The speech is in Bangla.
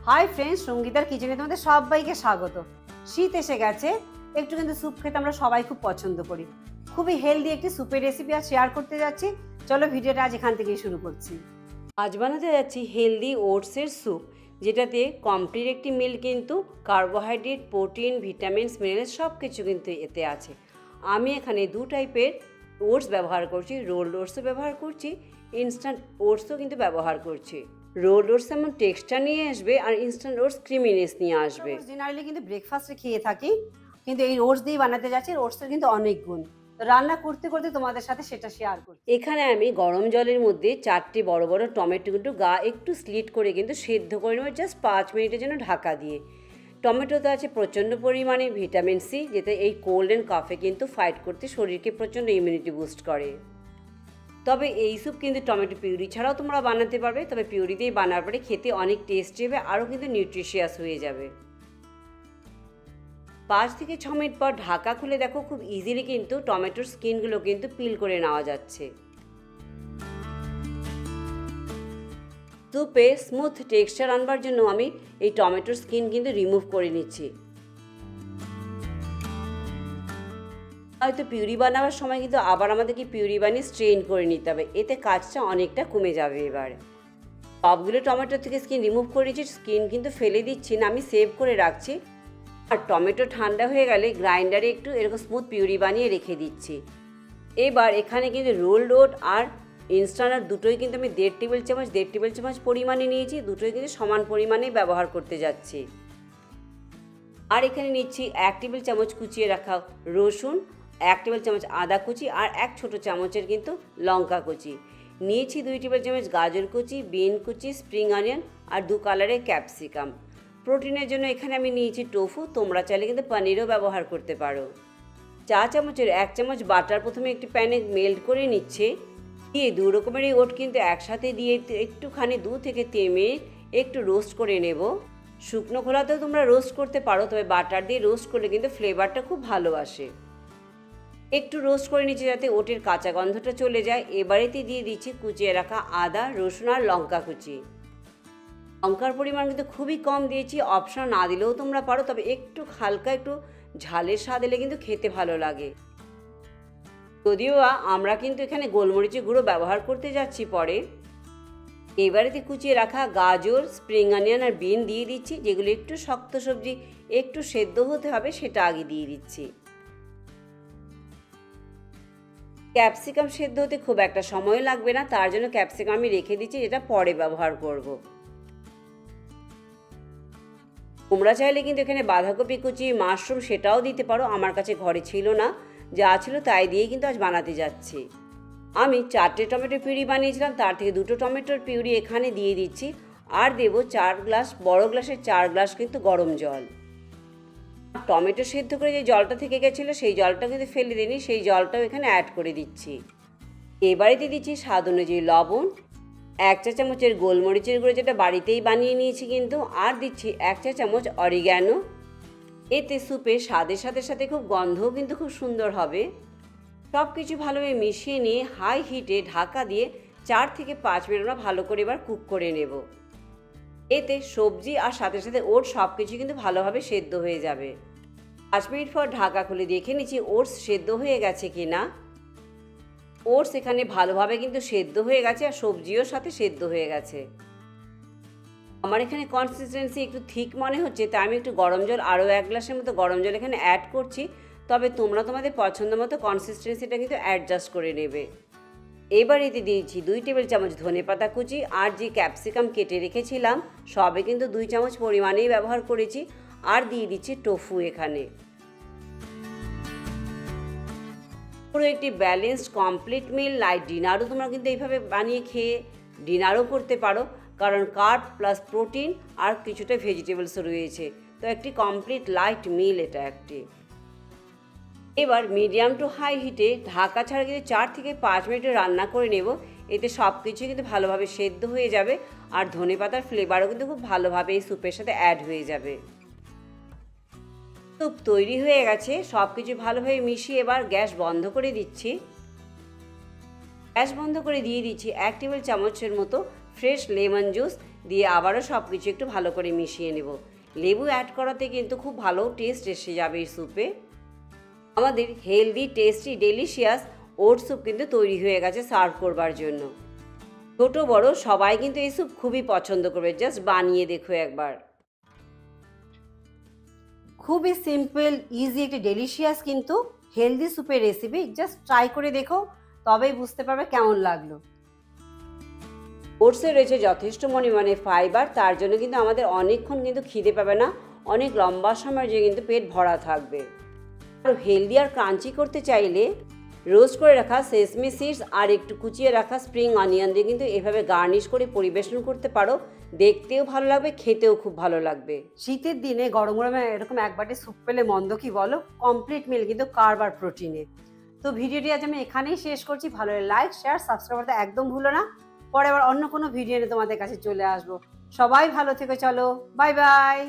হাই ফ্রেন্ডস, সঙ্গীতার কিচেনে তোমাদের সবাইকে স্বাগত। শীত এসে গেছে, একটু কিন্তু স্যুপ খেতে আমরা সবাই খুব পছন্দ করি। খুবই হেলদি একটি স্যুপের রেসিপি আজ শেয়ার করতে যাচ্ছি। চলো ভিডিওটা আজ এখান থেকেই শুরু করছি। আজ বানাতে যাচ্ছি হেলদি ওটসের স্যুপ, যেটাতে কমপ্লিট একটি মিল, কিন্তু কার্বোহাইড্রেট, প্রোটিন, ভিটামিনস, মিনারেলস সব কিছু কিন্তু এতে আছে। আমি এখানে দু টাইপের ওটস ব্যবহার করছি, রোলড ওটসও ব্যবহার করছি, ইনস্ট্যান্ট ওটসও কিন্তু ব্যবহার করছি। রোলড ওটস এমন টেক্সচার নিয়ে আসবে আর ইনস্ট্যান্ট ওটস ক্রিমিনেস নিয়ে আসবে। জেনারেলি কিন্তু ব্রেকফাস্টে খেয়ে থাকি, কিন্তু এই ওটস দিয়ে বানাতে যাচ্ছি। ওটসের কিন্তু অনেক গুণ, তো রান্না করতে করতে তোমাদের সাথে সেটা শেয়ার করি। এখানে আমি গরম জলের মধ্যে 4টি বড় বড় টমেটো কিন্তু গা একটু স্লিট করে কিন্তু সেদ্ধ করে নেব, জাস্ট 5 মিনিটের জন্য ঢাকা দিয়ে। টমেটোতে আছে প্রচণ্ড পরিমাণে ভিটামিন সি, যেটা এই কোল্ড অ্যান্ড কাফে কিন্তু ফাইট করতে শরীরকে প্রচণ্ড ইমিউনিটি বুস্ট করে। তবে এই স্যুপ কিন্তু টমেটো পিউরি ছাড়াও তোমরা বানাতে পারবে, তবে পিউরি দিয়ে বানার পরে খেতে অনেক টেস্টি হবে, আরও কিন্তু নিউট্রিশিয়াস হয়ে যাবে। 5 থেকে 6 মিনিট পর ঢাকা খুলে দেখো, খুব ইজিলি কিন্তু টমেটোর স্কিনগুলো কিন্তু পিল করে নেওয়া যাচ্ছে। স্যুপে স্মুথ টেক্সচার আনবার জন্য আমি এই টমেটোর স্কিন কিন্তু রিমুভ করে নিচ্ছি। হয়তো পিউরি বানাবার সময় কিন্তু আবার আমাদেরকে পিউরি বানিয়ে স্ট্রেন করে নিতে হবে, এতে কাজটা অনেকটা কমে যাবে। এবার সবগুলো টমেটো থেকে স্কিন রিমুভ করে নিচ্ছি, স্কিন কিন্তু ফেলে দিচ্ছি না, আমি সেভ করে রাখছি। আর টমেটো ঠান্ডা হয়ে গেলে গ্রাইন্ডারে একটু এরকম স্মুথ পিউরি বানিয়ে রেখে দিচ্ছি। এবার এখানে কিন্তু রোলড ওট আর ইনস্ট্যান্ট দুটোই কিন্তু আমি 1.5 টেবিল চামচ পরিমাণে নিয়েছি, দুটোই কিন্তু সমান পরিমাণেই ব্যবহার করতে যাচ্ছি। আর এখানে নিচ্ছি 1 টেবিল চামচ কুচিয়ে রাখা রসুন, 1 টেবিল চামচ আদা কুচি আর 1 ছোটো চামচের কিন্তু লঙ্কা কুচি নিয়েছি, 2 টেবিল চামচ গাজর কুচি, বিন কুচি, স্প্রিং অনিয়ন আর 2 কালারের ক্যাপসিকাম। প্রোটিনের জন্য এখানে আমি নিয়েছি টোফু, তোমরা চাইলে কিন্তু পনিরও ব্যবহার করতে পারো। চা চামচের 1 চামচ বাটার প্রথমে একটি প্যানে মেল্ট করে নিচ্ছে, দিয়ে 2 রকমের ওট কিন্তু একসাথে দিয়ে একটুখানি 2 থেকে 3 মিনিট একটু রোস্ট করে নেব। শুকনো খোলাতেও তোমরা রোস্ট করতে পারো, তবে বাটার দিয়ে রোস্ট করলে কিন্তু ফ্লেভারটা খুব ভালো আসে। একটু রোস্ট করে নিচ্ছে যাতে ওটের কাঁচা গন্ধটা চলে যায়। এবারেতে দিয়ে দিচ্ছি কুচিয়ে রাখা আদা, রসুন আর লঙ্কা কুচি। লঙ্কার পরিমাণ কিন্তু খুবই কম দিয়েছি, অপশন না দিলেও তোমরা পারো, তবে একটু হালকা একটু ঝালের স্বাদ এলে কিন্তু খেতে ভালো লাগে। যদিও আমরা কিন্তু এখানে গোলমরিচের গুঁড়ো ব্যবহার করতে যাচ্ছি পরে। এবারেতে কুচিয়ে রাখা গাজর, স্প্রিং অনিয়ন আর বিন দিয়ে দিচ্ছি, যেগুলো একটু শক্ত সবজি, একটু সেদ্ধ হতে হবে, সেটা আগে দিয়ে দিচ্ছি। ক্যাপসিকাম সেদ্ধ হতে খুব একটা সময় লাগবে না, তার জন্য ক্যাপসিকাম আমি রেখে দিচ্ছি, যেটা পরে ব্যবহার করব। তোমরা চাইলে কিন্তু এখানে বাঁধাকপি কুচি, মাশরুম সেটাও দিতে পারো, আমার কাছে ঘরে ছিল না, যা ছিল তাই দিয়ে কিন্তু আজ বানাতে যাচ্ছি। আমি 4টে টমেটো পিউরি বানিয়েছিলাম, তার থেকে 2টো টমেটোর পিউরি এখানে দিয়ে দিচ্ছি, আর দেবো 4 গ্লাস, বড় গ্লাসের 4 গ্লাস কিন্তু গরম জল। টমেটো সেদ্ধ করে যে জলটা থেকে গেছিলো সেই জলটা কিন্তু ফেলে দিইনি, সেই জলটাও এখানে অ্যাড করে দিচ্ছি। এবারে দিয়ে দিচ্ছি স্বাদ অনুযায়ী লবণ, 1 চা চামচের গোলমরিচের গুঁড়ো, যেটা বাড়িতেই বানিয়ে নিয়েছি কিন্তু, আর দিচ্ছি 1 চা চামচ অরিগ্যানো। এতে স্যুপের স্বাদের সাথে সাথে খুব গন্ধও কিন্তু খুব সুন্দর হবে। সব কিছু ভালোভাবে মিশিয়ে নিয়ে হাই হিটে ঢাকা দিয়ে 4 থেকে 5 মিনিট আমরা ভালো করে এবার কুক করে নেব। এতে সবজি আর সাথে সাথে ওটস সব কিছু কিন্তু ভালোভাবে সেদ্ধ হয়ে যাবে। 5 মিনিট পর ঢাকা খুলে দেখে নিচ্ছি ওটস সেদ্ধ হয়ে গেছে কিনা। ওটস এখানে ভালোভাবে কিন্তু সেদ্ধ হয়ে গেছে, আর সবজিও সাথে সেদ্ধ হয়ে গেছে। আমার এখানে কনসিস্টেন্সি একটু থিক মনে হচ্ছে, তাই আমি একটু গরম জল, আরও 1 গ্লাসের মতো গরম জল এখানে অ্যাড করছি, তবে তোমরা তোমাদের পছন্দ মতো কনসিস্টেন্সিটা কিন্তু অ্যাডজাস্ট করে নেবে। এবার এতে দিয়েছি 2 টেবিল চামচ ধনেপাতা কুচি, আর যে ক্যাপসিকাম কেটে রেখেছিলাম সবে কিন্তু 2 চামচ পরিমাণেই ব্যবহার করেছি, আর দিয়ে দিচ্ছি টোফু এখানে। পুরো একটি ব্যালেন্সড কমপ্লিট মিল, লাইট ডিনারও তোমরা কিন্তু এইভাবে বানিয়ে খেয়ে ডিনারও করতে পারো, কারণ কার্ব প্লাস প্রোটিন আর কিছুটা ভেজিটেবলসও রয়েছে, তো একটি কমপ্লিট লাইট মিল এটা একটি। এবার মিডিয়াম টু হাই হিটে ঢাকা ছাড়া কিন্তু 4 থেকে 5 মিনিটে রান্না করে নেব, এতে সব কিছু কিন্তু ভালোভাবে সেদ্ধ হয়ে যাবে, আর ধনেপাতার ফ্লেভারও কিন্তু খুব ভালোভাবে এই স্যুপের সাথে অ্যাড হয়ে যাবে। স্যুপ তৈরি হয়ে গেছে, সব কিছু ভালোভাবে মিশিয়ে এবার গ্যাস বন্ধ করে দিচ্ছি। গ্যাস বন্ধ করে দিয়ে দিচ্ছি 1 টেবিল চামচের মতো ফ্রেশ লেমন জুস, দিয়ে আবারও সব কিছু একটু ভালো করে মিশিয়ে নেব। লেবু অ্যাড করাতে কিন্তু খুব ভালো টেস্ট এসে যাবে এই স্যুপে। আমাদের হেলদি টেস্টি ডেলিশিয়াস ওট স্যুপ কিন্তু তৈরি হয়ে গেছে সার্ভ করবার জন্য। ছোট বড় সবাই কিন্তু এই স্যুপ খুবই পছন্দ করবে, জাস্ট বানিয়ে দেখো একবার। খুবই সিম্পল ইজি একটি ডেলিশিয়াস কিন্তু হেলদি স্যুপের রেসিপি, জাস্ট ট্রাই করে দেখো, তবেই বুঝতে পারবে কেমন লাগলো। ওটসে রয়েছে যথেষ্ট পরিমাণে ফাইবার, তার জন্য কিন্তু আমাদের অনেকক্ষণ কিন্তু খিদে পাবে না, অনেক লম্বা সময়ের জন্য কিন্তু পেট ভরা থাকবে। আর হেলদি আর ক্রাঞ্চি করতে চাইলে রোস্ট করে রাখা সেসমি সিডস আর একটু কুচিয়ে রাখা স্প্রিং অনিয়ন দিয়ে কিন্তু এভাবে গার্নিশ করে পরিবেশন করতে পারো, দেখতেও ভালো লাগবে, খেতেও খুব ভালো লাগবে। শীতের দিনে গরম গরমে এরকম এক বাটি স্যুপ পেলে মন্দ কি বলো? কমপ্লিট মিল কিন্তু কার্ব আর প্রোটিনে। তো ভিডিওটি আজ আমি এখানেই শেষ করছি। ভালো লাইক শেয়ার সাবস্ক্রাইব করতে একদম ভুলো না। পরে আবার অন্য কোনো ভিডিও নিয়ে তোমাদের কাছে চলে আসবো। সবাই ভালো থেকো, চলো বাই বাই।